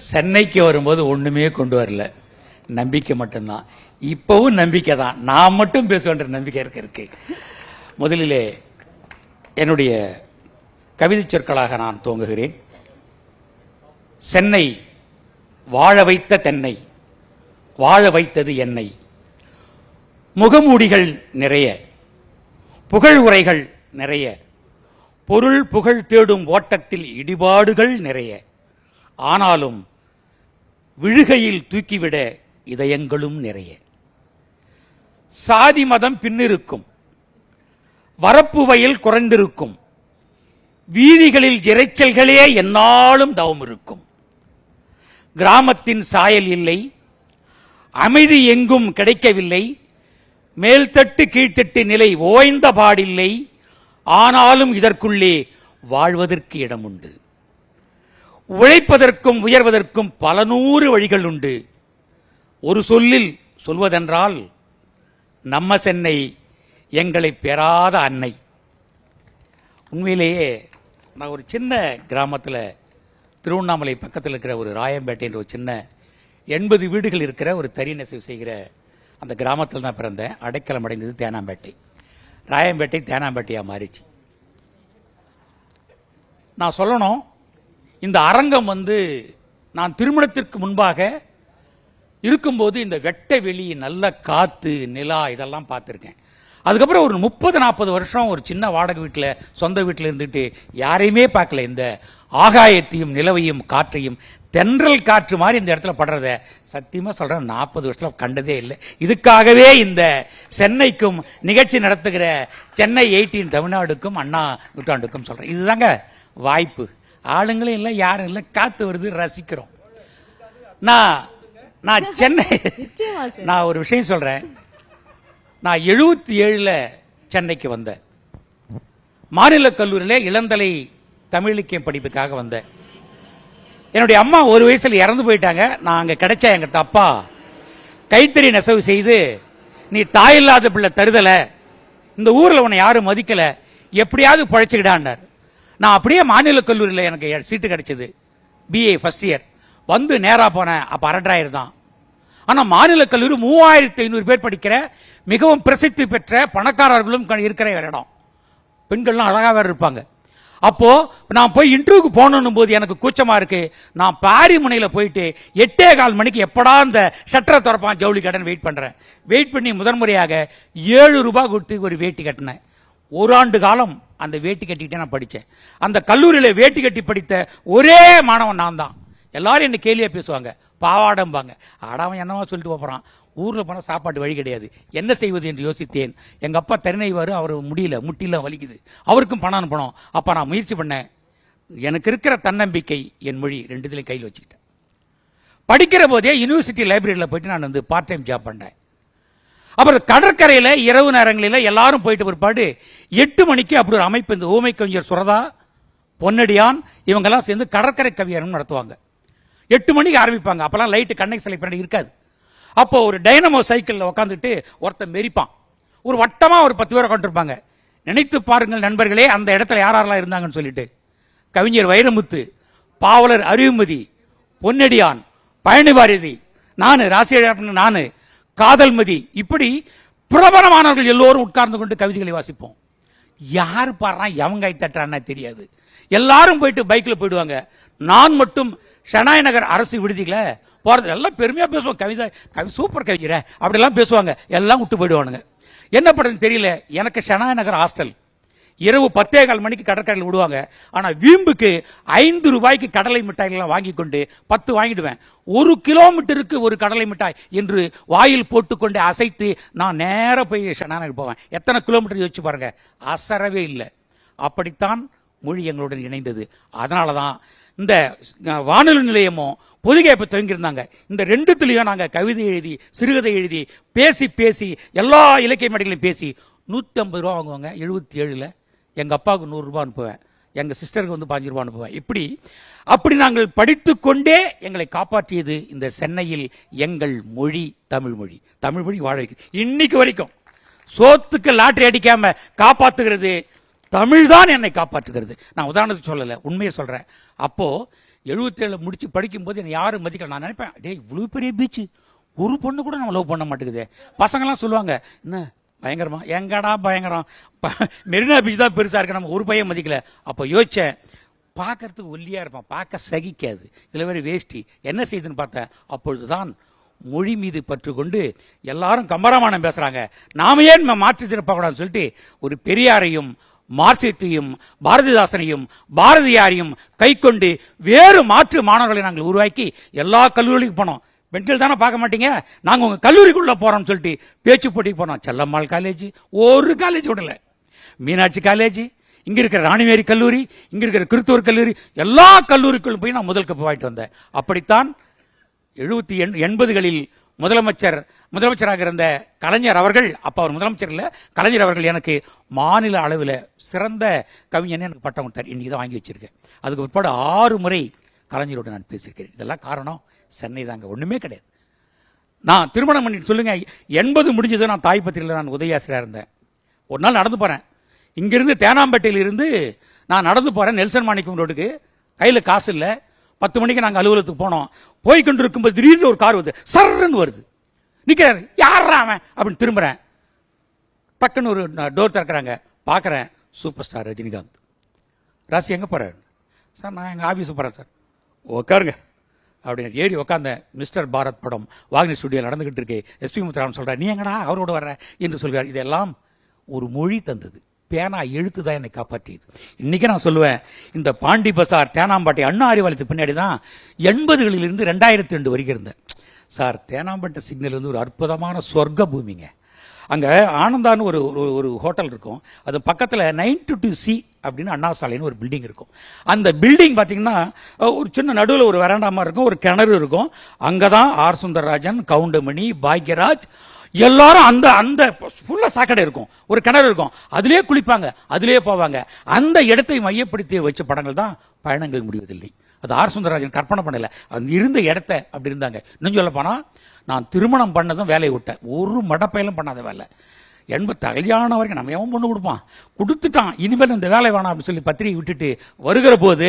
சென்னைக்கு வரும்போது ஒண்ணுமே கொண்டு வரல, நம்பிக்கை மட்டும்தான். இப்பவும் நம்பிக்கை தான், நான் மட்டும் பேசுவேன்ற நம்பிக்கை இருக்கு. முதலிலே என்னுடைய கவிதை சொற்களாக நான் துவங்குகிறேன். சென்னை வாழ வைத்த தென்னை, வாழ வைத்தது என்னை. முகமூடிகள் நிறைய, புகழ் உரைகள் நிறைய, பொருள் புகழ் தேடும் ஓட்டத்தில் இடிபாடுகள் நிறைய. ஆனாலும் விழுகையில் தூக்கிவிட இதயங்களும் நிறைய. சாதி மதம் பின்னிருக்கும், வரப்பு வயல் குறைந்திருக்கும், வீதிகளில் இரைச்சல்களே எந்நாளும் தவம் இருக்கும். கிராமத்தின் சாயல் இல்லை, அமைதி எங்கும் கிடைக்கவில்லை, மேல்தட்டு கீழ்த்தட்டு நிலை ஓய்ந்த பாடில்லை. ஆனாலும் இதற்குள்ளே வாழ்வதற்கு இடம் உண்டு. உழைப்பதற்கும் உயர்வதற்கும் பல நூறு வழிகள் உண்டு. ஒரு சொல்லில் சொல்வதென்றால் நம்ம சென்னை எங்களை பெறாத அன்னை. உண்மையிலேயே நான் ஒரு சின்ன கிராமத்தில், திருவண்ணாமலை பக்கத்தில் இருக்கிற ஒரு ராயம்பேட்டை என்ற ஒரு சின்ன 80 வீடுகள் இருக்கிற ஒரு தறி நெசவு செய்கிற அந்த கிராமத்தில் தான் பிறந்தேன். அடைக்கலம் அடைந்தது தேனாம்பேட்டை. ராயம்பேட்டை தேனாம்பேட்டையாக மாறிச்சு. நான் சொல்லணும், இந்த அரங்கம் நான் திருமணத்திற்கு முன்பாக இருக்கும்போது இந்த வெட்ட வெளி, நல்ல காத்து, நிலா இதெல்லாம் பார்த்துருக்கேன். அதுக்கப்புறம் ஒரு 30-40 வருஷம் ஒரு சின்ன வாடகை வீட்டில், சொந்த வீட்டில் இருந்துட்டு யாரையுமே பார்க்கல. இந்த ஆகாயத்தையும் நிலவையும் காற்றையும், தென்றல் காற்று மாதிரி இந்த இடத்துல படுறத சத்தியமாக சொல்கிறேன், 40 வருஷத்தில் கண்டதே இல்லை. இதுக்காகவே இந்த சென்னைக்கும் நிகழ்ச்சி நடத்துகிற சென்னை 18 தமிழ்நாடுக்கும் அண்ணா நூற்றாண்டுக்கும் சொல்கிறேன். இதுதாங்க வாய்ப்பு. ஆளுங்களும் இல்லை, யாரும் இல்லை, காற்று வருது, ரசிக்கிறோம். நான் சென்னை, நான் ஒரு விஷயம் சொல்கிறேன். நான் 77 சென்னைக்கு வந்தேன். மாநில கல்லூரியில் இளந்தலை தமிழ் இலக்கியம் படிப்புக்காக வந்தேன். என்னுடைய அம்மா ஒரு வயசில் இறந்து போயிட்டாங்க. நான் அங்கே கிடைச்சா எங்கள் அப்பா கைத்தறி நெசவு செய்து, நீ தாயில்லாத பிள்ளை தருதலை, இந்த ஊரில் உன்னை யாரும் மதிக்கலை, எப்படியாவது பழைச்சிக்கிடான்னார். நான் அப்படியே மாநில கல்லூரியில் எனக்கு சீட்டு கிடைச்சது, பிஏ ஃபர்ஸ்ட் இயர். வந்து நேராக போனேன். அப்போ அரட்டாயிரம் தான். ஆனால் மாநில கல்லூரி 3500 பேர் படிக்கிற மிகவும் பிரசித்தி பெற்ற பணக்காரர்களும் இருக்கிற இடம். பெண்கள்லாம் அழகாக வேறு இருப்பாங்க. அப்போ நான் போய் இன்டர்வியூக்கு போகணும் போது எனக்கு கூச்சமா இருக்கு. நான் பாரிமுனையில் போயிட்டு 8:15 மணிக்கு எப்படா இந்த ஷட்டரை திறப்பான் ஜவுளி கடன் வெயிட் பண்றேன். வெயிட் பண்ணி முதன்முறையாக 7 ரூபாய் கொடுத்து ஒரு வேட்டி கட்டினேன். ஒரு ஆண்டு காலம் அந்த வேட்டி கட்டிக்கிட்டே நான் படித்தேன். அந்த கல்லூரியில் வேட்டி கட்டி படித்த ஒரே மாணவன் நான் தான். எல்லாரும் என்ன கேலியா பேசுவாங்க, பாவாடம்பாங்க. ஆடாமன் என்னவா சொல்லிட்டு போறான். ஊரில் போனால் சாப்பாட்டு வழி கிடையாது, என்ன செய்வது என்று யோசித்தேன். எங்கள் அப்பா திறனைவார், அவர் முடியல, முட்டிலாம் வலிக்குது, அவருக்கும் பணம் அனுப்பணும். அப்போ நான் முயற்சி பண்ணேன். எனக்கு இருக்கிற தன்னம்பிக்கை, என் மொழி ரெண்டுத்திலையும் கையில் வச்சுக்கிட்டேன். படிக்கிற போதே யூனிவர்சிட்டி லைப்ரரியில் போயிட்டு நான் பார்ட் டைம் ஜாப் பண்ணேன். அப்புறம் கடற்கரையில் இரவு நேரங்களில் எல்லாரும் போயிட்டு பிற்பாடு 8 மணிக்கு அப்படி ஒரு அமைப்பு, இந்த ஊமை கவிஞர் சுரதா, பொன்னடியான் இவங்கெல்லாம் சேர்ந்து கடற்கரை கவியரங்கம் நடத்துவாங்க. 8 மணிக்கு ஆரம்பிப்பாங்க. அப்பெல்லாம் லைட்டு கண்ணை சிலை பண்ணி இருக்காது. அப்போ ஒரு டைனமோ சைக்கிளில் உட்காந்துட்டு ஒருத்தன் மெரிப்பான். ஒரு வட்டமாக ஒரு 10 பேர் உட்காந்துருப்பாங்க. நினைத்து பாருங்கள் நண்பர்களே, அந்த இடத்துல யாரெல்லாம் இருந்தாங்கன்னு சொல்லிட்டு, கவிஞர் வைரமுத்து, பாவலர் அறிவுமதி, பொன்னடியான், பழனி பாரதி, நான் ராசியா, நான் காதல்மதி, இப்படி பிரபலமானவர்கள் எல்லோரும் உட்கார்ந்து கொண்டு கவிதைகளை வாசிப்போம். யார் பாடுறான், எவங்க தட்டுறான்னா தெரியாது. எல்லாரும் போயிட்டு பைக்கில் போயிடுவாங்க. நான் மட்டும் ஷனாய் நகர் அரசு விடுதியில போறது, எல்லாம் பெருமையா பேசுவோம். கவிதை சூப்பர் கவிஞர அப்படிலாம் பேசுவாங்க. எல்லாம் விட்டு போயிடுவானுங்க. என்ன பண்றதுன்னு தெரியல. எனக்கு ஷனாய் நகர் ஹாஸ்டல். இரவு 10:15 மணிக்கு கடற்கரையில் விடுவாங்க. ஆனால் வீம்புக்கு 5 ரூபாய்க்கு கடலை மிட்டாய்லாம் வாங்கி கொண்டு 10 வாங்கிடுவேன். 1 கிலோமீட்டருக்கு ஒரு கடலை மிட்டாய் என்று வாயில் போட்டுக்கொண்டு அசைத்து நான் நேராக போய் ஷனாய் நகர் போவேன். எத்தனை கிலோமீட்டர் யோசிச்சு பாருங்க, அசரவே இல்லை. அப்படித்தான் மொழி எங்களுடன் இணைந்தது. அதனால தான் இந்த வானொலி நிலையமும் பொதுகை இப்போ துவங்கியிருந்தாங்க. இந்த 2த்துலையும் நாங்கள் கவிதை எழுதி, சிறுகதை எழுதி, பேசி பேசி எல்லா இலக்கிய மேடைகளையும் பேசி 150 ரூபா வாங்குவாங்க. 77 எங்கள் அப்பாவுக்கு 100 ரூபாய் அனுப்புவேன், எங்கள் சிஸ்டருக்கு 15 ரூபாய் அனுப்புவேன். அப்படி நாங்கள் படித்துக்கொண்டே எங்களை காப்பாற்றியது இந்த சென்னையில் எங்கள் மொழி, தமிழ் மொழி. தமிழ் மொழி வாழ வைக்கிறது. இன்னைக்கு வரைக்கும் சோத்துக்கு லாட்டரி அடிக்காம காப்பாற்றுகிறது தமிழ் தான் என்னை காப்பாற்றுகிறது. நான் உதாரணத்துக்கு சொல்லலை, உண்மையை சொல்றேன். அப்போ 77 முடிச்சு படிக்கும்போது என்னை யாரும் மதிக்கல. நான் நினைப்பேன், டே இவ்வளோ பெரிய பீச்சு, ஒரு பொண்ணு கூட நம்ம லவ் பண்ண மாட்டேங்குது. பசங்கள்லாம் சொல்லுவாங்க, என்ன பயங்கரமா, எங்கடா பயங்கரம், மெரினா பீச் தான் பெருசாக இருக்கு, நம்ம ஒரு பையன் மதிக்கல. அப்போ யோசிச்சேன், பார்க்கறதுக்கு ஒல்லியாக இருப்பான், பார்க்க சகிக்காது, இதில் வேறு வேஷ்டி, என்ன செய்யுதுன்னு பார்த்தேன். அப்பொழுதுதான் மொழி மீது பற்று கொண்டு எல்லாரும் கம்பராமாயணம் பேசுகிறாங்க, நாம ஏன் மாற்றி திருப்பக்கூடாதுன்னு சொல்லிட்டு ஒரு பெரியாரையும் மார்க்சியத்தையும் பாரதிதாசனையும் பாரதியாரையும் கை கொண்டு வேறு மாற்று மாணவர்களை நாங்கள் உருவாக்கி எல்லா கல்லூரிக்கும் போனோம். பெண்கள் தானே பார்க்க மாட்டீங்க, நாங்கள் உங்கள் கல்லூரிக்குள்ளே போகிறோம்னு சொல்லிட்டு பேச்சு போட்டிக்கு போனோம். செல்லம்மாள் காலேஜ், ஒரு காலேஜ் விடல, மீனாட்சி காலேஜ், இங்கே இருக்கிற ராணிமேரி கல்லூரி, இங்கே இருக்கிற கிறிஸ்துவர் கல்லூரி, எல்லா கல்லூரிக்குள்ளும் போய் நான் முதல் கப்பு வாங்கிட்டு வந்தேன். அப்படித்தான் 80களில் முதலமைச்சராக இருந்த கலைஞர் அவர்கள், அப்போ அவர் முதலமைச்சர் இல்லை, கலைஞர் அவர்கள் எனக்கு மாநில அளவில் சிறந்த கவிஞன் எனக்கு பட்டம் கொடுத்தார். இன்னைக்கு தான் வாங்கி வச்சிருக்கேன். அதுக்கு பிற்பாடு 6 முறை கலைஞரோடு நான் பேசியிருக்கிறேன். இதெல்லாம் காரணம் சென்னை தாங்க, ஒன்றுமே கிடையாது. நான் திருமணம் பண்ணிட்டு சொல்லுங்க, 80 முடிஞ்சது நான் தாய் பத்திரிகையில் நான் உதவியாசிரியராக இருந்தேன். ஒரு நாள் நடந்து போகிறேன், இங்கிருந்து தேனாம்பேட்டையில் இருந்து நான் நடந்து போகிறேன் நெல்சன் மாணிக்கம் ரோடுக்கு, கையில் காசு இல்லை. 10 மணிக்கு நாங்கள் அலுவலகத்துக்கு போனோம். போய்கொண்டு இருக்கும்போது திடீர்னு ஒரு கார் வருது, சர்ன்னு வருது, நிற்கிறாரு, யாரா அவன் அப்படின்னு திரும்புறேன். டக்குன்னு ஒரு டோர் திறக்கிறாங்க, பார்க்குறேன், சூப்பர் ஸ்டார் ரஜினிகாந்த். ராசி எங்கே போகிறார் சார்? நான் எங்கள் ஆஃபீஸுக்கு போகிறேன் சார். உட்காருங்க அப்படின்னு ஏறி உட்காந்தேன். மிஸ்டர் பாரத் படம் வாகினி ஸ்டுடியோவில் நடந்துகிட்டு இருக்கு. எஸ்பி முத்துராமன் சொல்கிறார், நீ எங்கடா அவரோடு வர்ற என்று சொல்கிறார். இதெல்லாம் ஒரு மொழி தந்தது, பேனா எழுத்து தான் என்னை காப்பாற்றியது. இன்னைக்கு நான் சொல்லுவேன், இந்த பாண்டி பசார் தேனாம்பேட்டை அண்ணா அறிவாலயத்துக்கு பின்னாடி தான் 80களிலிருந்து 2002 வரைக்கும் இருந்தேன் சார். தேனாம்பேட்டை சிக்னல் வந்து ஒரு அற்புதமான சொர்க்க பூமிங்க. அங்கே ஆனந்தான்னு ஒரு ஹோட்டல் இருக்கும், அது பக்கத்தில் 92C அப்படின்னு அண்ணா சாலைன்னு ஒரு பில்டிங் இருக்கும். அந்த பில்டிங் பார்த்தீங்கன்னா ஒரு சின்ன நடுவில் ஒரு வெராண்டா மாதிரி இருக்கும், ஒரு கிணறு இருக்கும். அங்கே தான் ஆர் சுந்தரராஜன், கவுண்டமணி, பாக்யராஜ் எல்லாரும் அந்த அந்த ஃபுல்லா சாக்கடை இருக்கும், ஒரு கிணறு இருக்கும், அதிலே குளிப்பாங்க, அதிலே போவாங்க. அந்த இடத்தை மையப்படுத்தி வச்ச படங்கள் தான் பயணங்கள் முடிவதில்லை. அது ஆர் சுந்தரராஜன் கற்பனை பண்ணல, அது இருந்த இடத்த அப்படி இருந்தாங்க. இன்னும் சொல்ல போனா, நான் திருமணம் பண்ணதும் வேலையை விட்டேன், ஒரு மடப்பயலும் பண்ணாத வேலை. 80 கல்யாணம் வரைக்கும் நம்ம எவன் பொண்ணு கொடுப்பான், கொடுத்துட்டான், இனிமேல் இந்த வேலை வேணாம் அப்படின்னு சொல்லி பத்திரிகை விட்டுட்டு வருகிற போது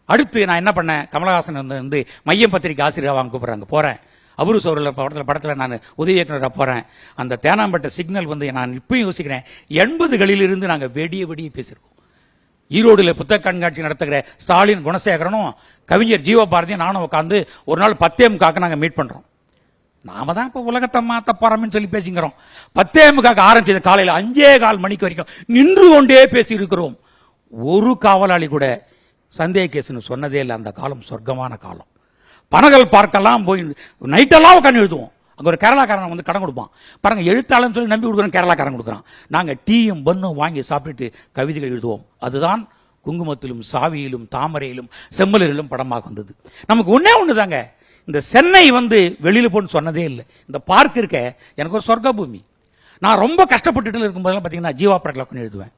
அடுத்து நான் என்ன பண்ணேன், கமலஹாசன் வந்து மையம் பத்திரிகை ஆசிரியர் வாங்க கூப்பிட்றாங்க, போறேன். அபூர்வ சகோதரர்கள் படத்தில் நான் உதவி இயக்குனராக போகிறேன். அந்த தேனாம்பேட்டை சிக்னல் வந்து நான் இப்பயும் யோசிக்கிறேன், 80களிலிருந்து நாங்கள் வெடிய பேசியிருக்கோம். ஈரோடுல புத்தக கண்காட்சி நடத்துகிற ஸ்டாலின் குணசேகரனும் கவிஞர் ஜீவபாரதியும் நானும் உட்காந்து ஒரு நாள் 10M நாங்கள் மீட் பண்ணுறோம். நாம தான் இப்போ உலகத்தை மாற்ற போறோம்னு சொல்லி பேசிக்கிறோம். 10M ஆரம்பிச்சது காலையில் 5:15 மணிக்கு வரைக்கும் நின்று கொண்டே பேசி இருக்கிறோம். ஒரு காவலாளி கூட சந்தேக கேஸ்ன்னு சொன்னதே இல்லை. அந்த காலம் சொர்க்கமான காலம். பனகல் பார்க்கலாம் போய் நைட்டெல்லாம் உட்காந்து எழுதுவோம். அங்கே ஒரு கேரளாக்காரன் வந்து கடன் கொடுப்பான் பாருங்க, எழுத்தாளன்னு சொல்லி நம்பி கொடுக்குறோம், கேரளாக்காரன் கொடுக்குறான். நாங்கள் டீயும் பன்னும் வாங்கி சாப்பிட்டுட்டு கவிதைகள் எழுதுவோம். அதுதான் குங்குமத்திலும் சாவியிலும் தாமரையிலும் செம்மலிலும் படமாக வந்தது. நமக்கு ஒன்னே ஒன்று தாங்க, இந்த சென்னை வந்து வெளியில் போன்னு சொன்னதே இல்லை. இந்த பார்க் இருக்க எனக்கு ஒரு சொர்க்க பூமி. நான் ரொம்ப கஷ்டப்பட்டுட்டு இருக்கும்போதெல்லாம் பார்த்தீங்கன்னா ஜீவா பார்க்கில் உட்காந்து எழுதுவேன்.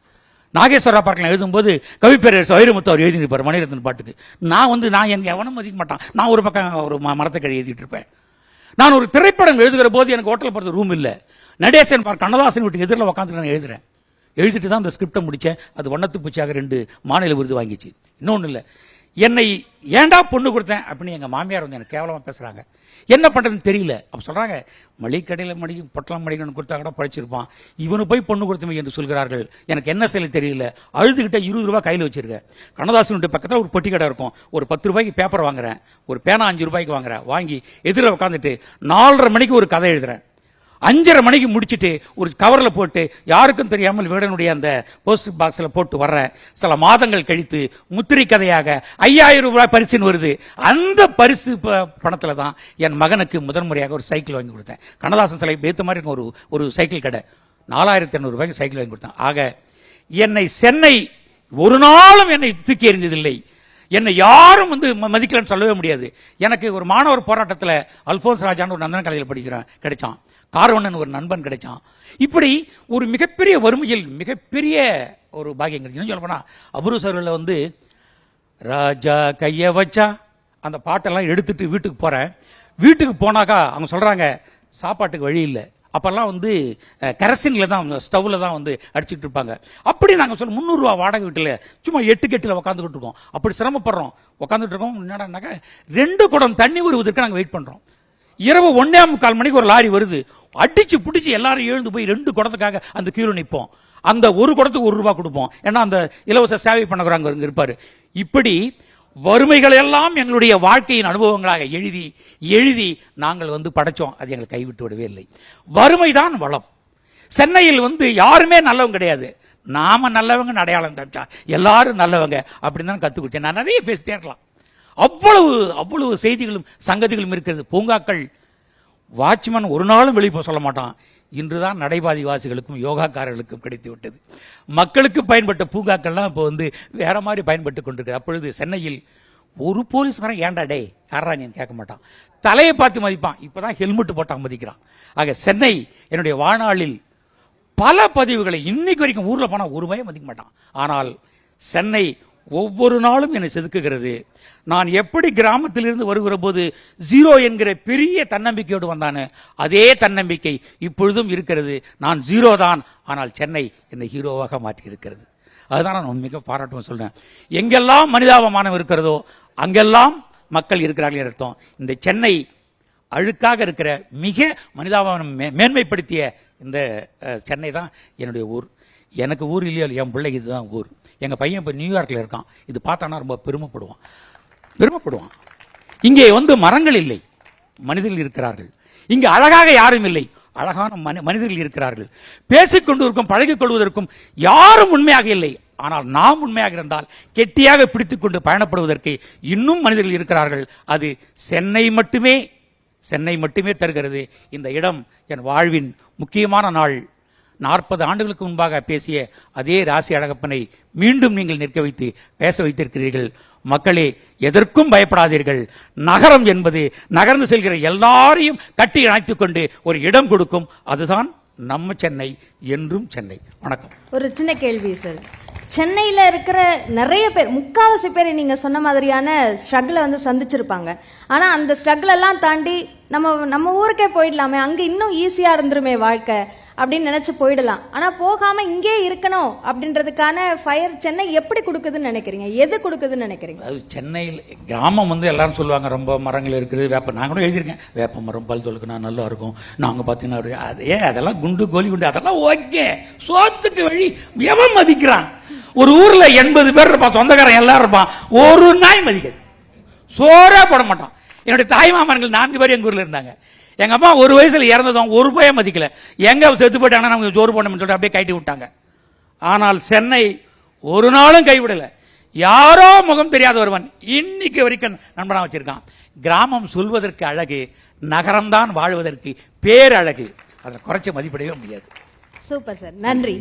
நாகேஸ்வரா பார்க்கில் எழுதும்போது கவிப்பேரரசு வைரமுத்து அவர் எழுதியிருப்பார் மணிரத்னம் பாட்டுக்கு. நான் எனக்கு எவனும் மதிக்க மாட்டான், நான் ஒரு பக்கம் ஒரு மரத்துக்கடி எழுதிட்டு இருப்பேன். நான் ஒரு திரைப்படம் எழுதுகிற போது எனக்கு ஹோட்டல் போகிறது ரூம் இல்லை. நடேசன் பார்க் கண்ணதாசன் வீட்டுக்கு எதிரில் உட்காந்துட்டு நான் எழுதுறேன். எழுதிட்டு தான் அந்த ஸ்கிரிப்டை முடித்தேன். அது வண்ணத்து பூச்சியாக 2 மாநில விருது வாங்கிச்சு. இன்னொன்று இல்லை, என்னை ஏண்டா பொண்ணு கொடுத்தேன் அப்படின்னு எங்கள் மாமியார் வந்து எனக்கு கேவலமாக பேசுகிறாங்க. என்ன பண்ணுறதுன்னு தெரியல. அப்போ சொல்கிறாங்க, மளிகைக்கடையில் பொட்டலம் மடிக்கணும்னு கொடுத்தா கூட படிச்சிருப்பான், இவனு போய் பொண்ணு கொடுத்தவங்க என்று சொல்கிறார்கள். எனக்கு என்ன செய்ய தெரியல. அழுதுகிட்ட 20 ரூபாய் கையில் வச்சிருக்கேன். கண்ணதாசன் வீட்டு பக்கத்தில் ஒரு பொட்டி கடை இருக்கும். ஒரு 10 ரூபாய்க்கு பேப்பர் வாங்குறேன், ஒரு பேனா 5 ரூபாய்க்கு வாங்குறேன். வாங்கி எதிரில் உட்காந்துட்டு 4:30 மணிக்கு ஒரு கதை எழுதுறேன். 5:30 மணிக்கு முடிச்சுட்டு ஒரு கவரில் போட்டு யாருக்கும் தெரியாமல் வீடனுடைய அந்த போஸ்ட் பாக்ஸில் போட்டு வர்றேன். சில மாதங்கள் கழித்து முத்திரை கதையாக 5000 ரூபாய் பரிசுன்னு வருது. அந்த பரிசு பணத்தில் தான் என் மகனுக்கு முதன்முறையாக ஒரு சைக்கிள் வாங்கி கொடுத்தேன். கண்ணதாசன் சிலை ஏற்ற மாதிரி இருக்கும் ஒரு சைக்கிள் கடை. 4800 ரூபாய்க்கு சைக்கிள் வாங்கி கொடுத்தேன். ஆக என்னை சென்னை ஒரு நாளும் என்னை தூக்கி எறிந்ததில்லை. என்னை யாரும் வந்து மதிக்கலன்னு சொல்லவே முடியாது. எனக்கு ஒரு மாணவர் போராட்டத்தில் அல்போன்ஸ் ராஜான்னு ஒரு நந்தன கலையில் கிடைச்சான். காரவண்ணன் ஒரு நண்பன் கிடைச்சான். இப்படி ஒரு மிகப்பெரிய வறுமையில் மிகப்பெரிய ஒரு பாக்கியம் கிடைக்கும். சொல்ல போனா அபூர்வ சகோதரர்களில் வந்து ராஜா கைய வச்சா அந்த பாட்டெல்லாம் எடுத்துட்டு வீட்டுக்கு போறேன். வீட்டுக்கு போனாக்கா அவங்க சொல்றாங்க, சாப்பாட்டுக்கு வழி இல்லை, அப்போல்லாம் வந்து கரசினில் தான் ஸ்டவ்வில் தான் வந்து அடிச்சுட்டு இருப்பாங்க. அப்படி நாங்கள் சொல்ல 300 ரூபா வாடகை வீட்டில் சும்மா 8 கட்டில் உட்காந்துக்கிட்டு இருக்கோம். அப்படி சிரமப்படுறோம், உட்காந்துட்டு இருக்கோம். என்னடானாக்கா 2 குடம் தண்ணி வருவதற்கு நாங்கள் வெயிட் பண்ணுறோம். இரவு 1:45 மணிக்கு ஒரு லாரி வருது, அடிச்சு பிடிச்சி எல்லாரும் எழுந்து போய் 2 குடத்துக்காக அந்த கீழே நிற்போம். அந்த ஒரு குடத்துக்கு 1 ரூபா கொடுப்போம், ஏன்னா அந்த இலவச சேவை பண்ண இருப்பாரு. இப்படி வறுமைகள் எல்லாம் எங்களுடைய வாழ்க்கையின் அனுபவங்களாக எழுதி எழுதி நாங்கள் வந்து படைச்சோம். அது எங்களை கைவிட்டு விடவே இல்லை. வறுமைதான் வளம். சென்னையில் வந்து யாருமே நல்லவங்க கிடையாது, நாம நல்லவங்க அடையாளம் காமிச்சா எல்லாரும் நல்லவங்க அப்படின்னு தான் கத்துக்கிட்டேன். நான் நிறைய பேசிட்டே இருக்கலாம். அவ்வளவு செய்திகளும் சங்கதிகளும் இருக்கிறது. பூங்காக்கள் வாட்ச்மேன் ஒரு நாளும் வெளியே சொல்ல மாட்டான். இன்றுதான் நடைபாதைவாசிகளுக்கும் யோகாக்காரர்களுக்கும் கிடைத்து விட்டது. மக்களுக்கு பயன்பட்ட பூங்காக்கள்லாம் இப்போ வந்து வேற மாதிரி பயன்பட்டு கொண்டிருக்கு. அப்பொழுது சென்னையில் ஒரு போலீஸ்காரன் ஏன்டா டே யாரா நீ கேட்க மாட்டான், தலையை பார்த்து மதிப்பான். இப்பதான் ஹெல்மெட் போட்டான் மதிக்கிறான். ஆக சென்னை என்னுடைய வாழ்நாளில் பல பதிவுகளை இன்னைக்கு வரைக்கும் ஊர்ல போனா ஒரு பயம் மதிக்க மாட்டான். ஆனால் சென்னை ஒவ்வொரு நாளும் என்னை செதுக்குகிறது. நான் எப்படி கிராமத்திலிருந்து வருகிற போது 0 என்கிற பெரிய தன்னம்பிக்கையோடு வந்தானே, அதே தன்னம்பிக்கை இப்பொழுதும் இருக்கிறது. நான் 0 தான், ஆனால் சென்னை என்னை ஹீரோவாக மாற்றி இருக்கிறது. அதுதான் நான் மிக பாராட்டுவேன் சொல்றேன். எங்கெல்லாம் மனிதாபமானம் இருக்கிறதோ அங்கெல்லாம் மக்கள் இருக்கிறார்கள் அர்த்தம். இந்த சென்னை அழுக்காக இருக்கிற மிக மனிதாபமானம் மேன்மைப்படுத்திய இந்த சென்னை தான் என்னுடைய ஊர். எனக்கு ஊர் இல்லையோ, என் பிள்ளைக்கு இதுதான் ஊர். எங்கள் பையன் இப்போ நியூயார்க்கில் இருக்கான். இது பார்த்தானா ரொம்ப பெருமைப்படுவான். இங்கே வந்து மரங்கள் இல்லை, மனிதர்கள் இருக்கிறார்கள். இங்கே அழகாக யாரும் இல்லை, அழகான மனிதர்கள் இருக்கிறார்கள். பேசிக்கொண்டு இருக்கும், பழகிக் கொள்வதற்கும் யாரும் உண்மையாக இல்லை. ஆனால் நாம் உண்மையாக இருந்தால் கெட்டியாக பிடித்துக் கொண்டு பயணப்படுவதற்கு இன்னும் மனிதர்கள் இருக்கிறார்கள். அது சென்னை மட்டுமே தருகிறது. இந்த இடம் என் வாழ்வின் முக்கியமான நாள். 40 ஆண்டுகளுக்கு முன்பாக பேசிய அதே ராசி அழகப்பனை மீண்டும் நீங்கள் நிற்க வைத்து பேச வைத்திருக்கிறீர்கள். மக்களே, எதற்கும் பயப்படாதீர்கள். நகரம் என்பது நகர்ந்து செல்கிற எல்லாரையும் கட்டி அணைத்துக் கொண்டு ஒரு இடம் கொடுக்கும். அதுதான் நம்ம சென்னை, என்றும் சென்னை. வணக்கம். ஒரு சின்ன கேள்வி சார். சென்னையில் இருக்கிற நிறைய பேர், முக்காவாசி பேர் நீங்க சொன்ன மாதிரியான ஸ்ட்ரகிளை வந்து சந்திச்சிருப்பாங்க. ஆனா அந்த ஸ்ட்ரகிள் எல்லாம் தாண்டி நம்ம ஊருக்கே போயிடலாமே, அங்க இன்னும் ஈஸியா இருந்துருமே வாழ்க்கை அப்படின்னு நினைச்சு போயிடலாம். ஆனா போகாம இங்கே இருக்கணும் அப்படின்றதுக்கான ஃபயர் சென்னை எப்படி கொடுக்குதுன்னு நினைக்கிறீங்க? எது கொடுக்குதுன்னு நினைக்கிறீங்க? அது சென்னையில் கிராமம் வந்து எல்லாரும் சொல்லுவாங்க ரொம்ப மரங்கள் இருக்குது, வேப்ப. நான் கூட எழுதியிருக்கேன், வேப்ப மரம் பல் தொழுக்குனா நல்லா இருக்கும். நாங்கள் பார்த்தீங்கன்னா அதெல்லாம் குண்டு கோலி குண்டு அதெல்லாம் ஓகே. சோத்துக்கு வழி எவன் மதிக்கிறான்? ஒரு ஊர்ல 80 பேர் இருப்பான், சொந்தக்காரன் எல்லாரும் இருப்பான், ஒரு நாய் மதிக்காது, சோறே போட மாட்டான். என்னுடைய தாய்மாமன்கள் 4 பேர் எங்க ஊர்ல இருந்தாங்க. எங்க அம்மா ஒரு வயசுல இறந்ததும் ஒரு ரூபாயை மதிக்கல. எங்க செத்து போயிட்டாங்கன்னா நமக்கு சோறு போடணும்னு சொல்லிட்டு அப்படியே கைட்டி விட்டாங்க. ஆனால் சென்னை ஒரு நாளும் கைவிடல. யாரோ முகம் தெரியாத ஒருவன் இன்னைக்கு வரைக்கும் நண்பனா வச்சிருக்கான். கிராமம் சொல்வதற்கு அழகு, நகரம்தான் வாழ்வதற்கு பேரழகு. அதை குறைச்ச மதிப்பிடவே முடியாது. சூப்பர் சார், நன்றி.